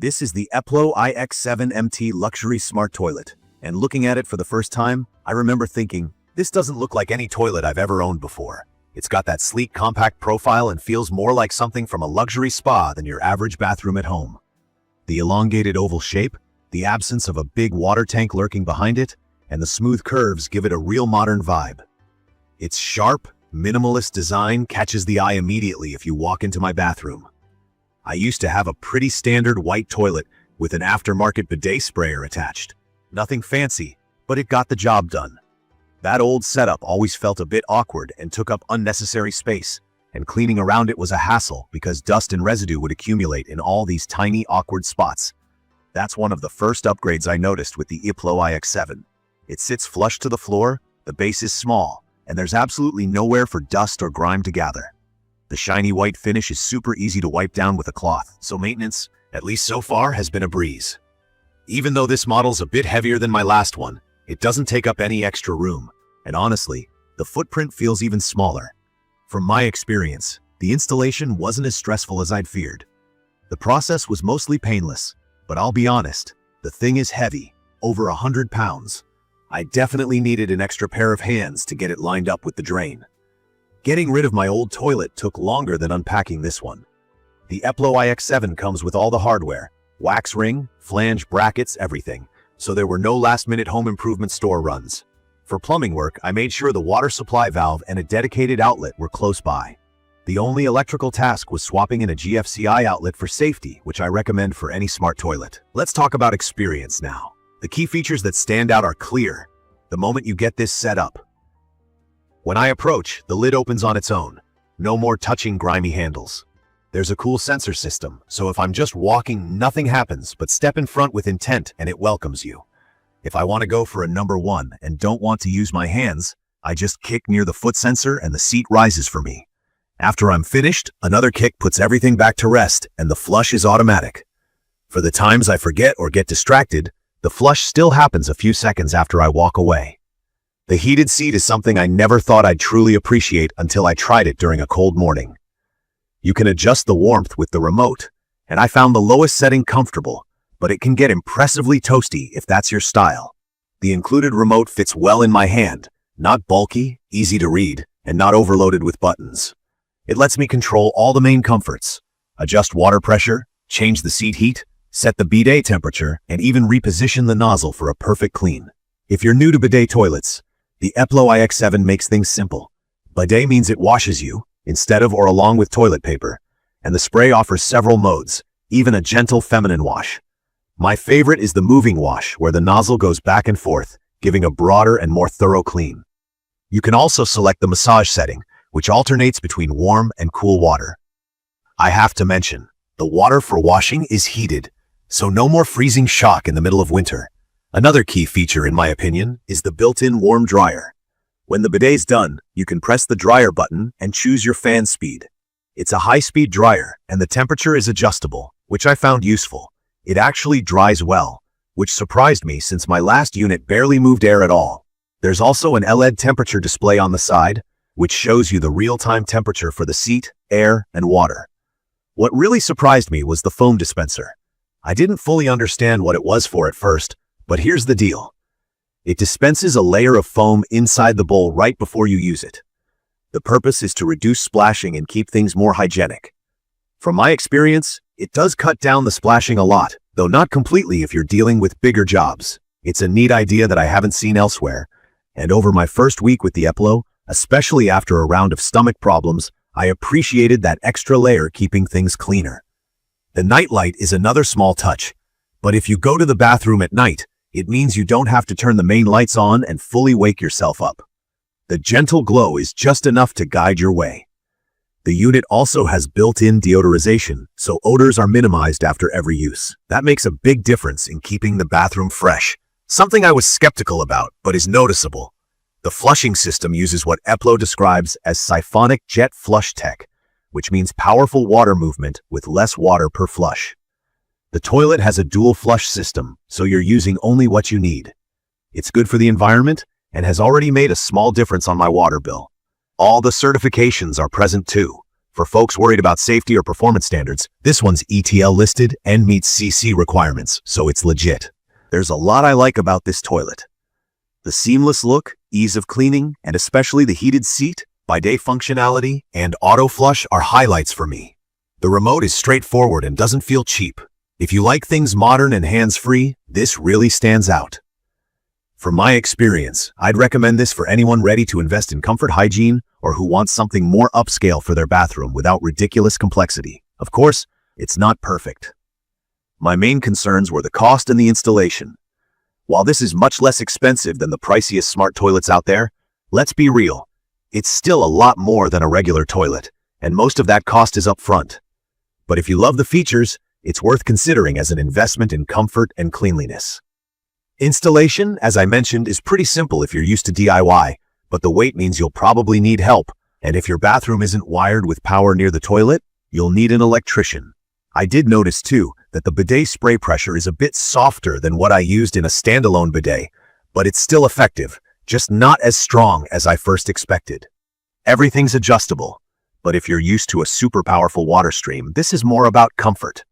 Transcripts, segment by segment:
This is the EPLO iX7 MT Luxury Smart Toilet, and looking at it for the first time, I remember thinking, this doesn't look like any toilet I've ever owned before. It's got that sleek, compact profile and feels more like something from a luxury spa than your average bathroom at home. The elongated oval shape, the absence of a big water tank lurking behind it, and the smooth curves give it a real modern vibe. Its sharp, minimalist design catches the eye immediately if you walk into my bathroom. I used to have a pretty standard white toilet with an aftermarket bidet sprayer attached. Nothing fancy, but it got the job done. That old setup always felt a bit awkward and took up unnecessary space, and cleaning around it was a hassle because dust and residue would accumulate in all these tiny, awkward spots. That's one of the first upgrades I noticed with the EPLO iX7. It sits flush to the floor, the base is small, and there's absolutely nowhere for dust or grime to gather. The shiny white finish is super easy to wipe down with a cloth, so maintenance, at least so far, has been a breeze. Even though this model's a bit heavier than my last one, it doesn't take up any extra room, and honestly, the footprint feels even smaller. From my experience, the installation wasn't as stressful as I'd feared. The process was mostly painless, but I'll be honest, the thing is heavy, over 100 pounds. I definitely needed an extra pair of hands to get it lined up with the drain. Getting rid of my old toilet took longer than unpacking this one. The EPLO iX7 comes with all the hardware, wax ring, flange, brackets, everything, so there were no last-minute home improvement store runs. For plumbing work, I made sure the water supply valve and a dedicated outlet were close by. The only electrical task was swapping in a GFCI outlet for safety, which I recommend for any smart toilet. Let's talk about experience now. The key features that stand out are clear the moment you get this set up. When I approach, the lid opens on its own. No more touching grimy handles. There's a cool sensor system, so if I'm just walking, nothing happens, but step in front with intent and it welcomes you. If I want to go for a number one and don't want to use my hands, I just kick near the foot sensor and the seat rises for me. After I'm finished, another kick puts everything back to rest and the flush is automatic. For the times I forget or get distracted, the flush still happens a few seconds after I walk away. The heated seat is something I never thought I'd truly appreciate until I tried it during a cold morning. You can adjust the warmth with the remote, and I found the lowest setting comfortable, but it can get impressively toasty if that's your style. The included remote fits well in my hand, not bulky, easy to read, and not overloaded with buttons. It lets me control all the main comforts, adjust water pressure, change the seat heat, set the bidet temperature, and even reposition the nozzle for a perfect clean. If you're new to bidet toilets, the EPLO iX7 makes things simple. Bidet means it washes you, instead of or along with toilet paper, and the spray offers several modes, even a gentle feminine wash. My favorite is the moving wash, where the nozzle goes back and forth, giving a broader and more thorough clean. You can also select the massage setting, which alternates between warm and cool water. I have to mention, the water for washing is heated, so no more freezing shock in the middle of winter. Another key feature, in my opinion, is the built-in warm dryer. When the bidet's done, you can press the dryer button and choose your fan speed. It's a high-speed dryer, and the temperature is adjustable, which I found useful. It actually dries well, which surprised me since my last unit barely moved air at all. There's also an LED temperature display on the side, which shows you the real-time temperature for the seat, air, and water. What really surprised me was the foam dispenser. I didn't fully understand what it was for at first, but here's the deal. It dispenses a layer of foam inside the bowl right before you use it. The purpose is to reduce splashing and keep things more hygienic. From my experience, it does cut down the splashing a lot, though not completely if you're dealing with bigger jobs. It's a neat idea that I haven't seen elsewhere, and over my first week with the EPLO, especially after a round of stomach problems, I appreciated that extra layer keeping things cleaner. The night light is another small touch, but if you go to the bathroom at night, it means you don't have to turn the main lights on and fully wake yourself up. The gentle glow is just enough to guide your way. The unit also has built-in deodorization, so odors are minimized after every use. That makes a big difference in keeping the bathroom fresh, something I was skeptical about, but is noticeable. The flushing system uses what EPLO describes as siphonic jet flush tech, which means powerful water movement with less water per flush. The toilet has a dual flush system, so you're using only what you need. It's good for the environment and has already made a small difference on my water bill. All the certifications are present too. For folks worried about safety or performance standards, this one's ETL listed and meets CC requirements, so it's legit. There's a lot I like about this toilet. The seamless look, ease of cleaning, and especially the heated seat, bidet functionality, and auto flush are highlights for me. The remote is straightforward and doesn't feel cheap. If you like things modern and hands-free, this really stands out. From my experience, I'd recommend this for anyone ready to invest in comfort, hygiene, or who wants something more upscale for their bathroom without ridiculous complexity. Of course, it's not perfect. My main concerns were the cost and the installation. While this is much less expensive than the priciest smart toilets out there, let's be real, it's still a lot more than a regular toilet, and most of that cost is up front. But if you love the features, it's worth considering as an investment in comfort and cleanliness. Installation, as I mentioned, is pretty simple if you're used to DIY, but the weight means you'll probably need help, and if your bathroom isn't wired with power near the toilet, you'll need an electrician. I did notice, too, that the bidet spray pressure is a bit softer than what I used in a standalone bidet, but it's still effective, just not as strong as I first expected. Everything's adjustable, but if you're used to a super powerful water stream, this is more about comfort.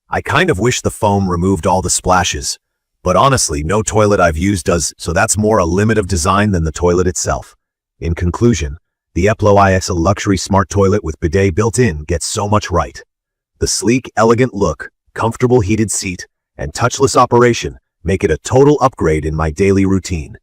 I kind of wish the foam removed all the splashes, but honestly, no toilet I've used does, so that's more a limit of design than the toilet itself. In conclusion, the EPLO iX7 luxury smart toilet with bidet built in gets so much right. The sleek, elegant look, comfortable heated seat, and touchless operation make it a total upgrade in my daily routine.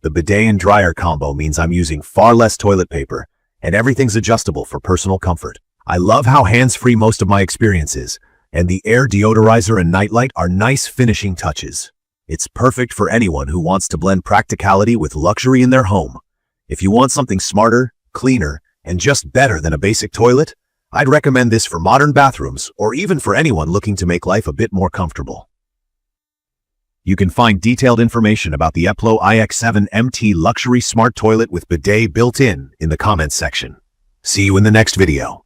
The bidet and dryer combo means I'm using far less toilet paper, and everything's adjustable for personal comfort. I love how hands-free most of my experience is, and the air deodorizer and nightlight are nice finishing touches. It's perfect for anyone who wants to blend practicality with luxury in their home. If you want something smarter, cleaner, and just better than a basic toilet, I'd recommend this for modern bathrooms or even for anyone looking to make life a bit more comfortable. You can find detailed information about the EPLO iX7 MT luxury smart toilet with bidet built in the comments section. See you in the next video.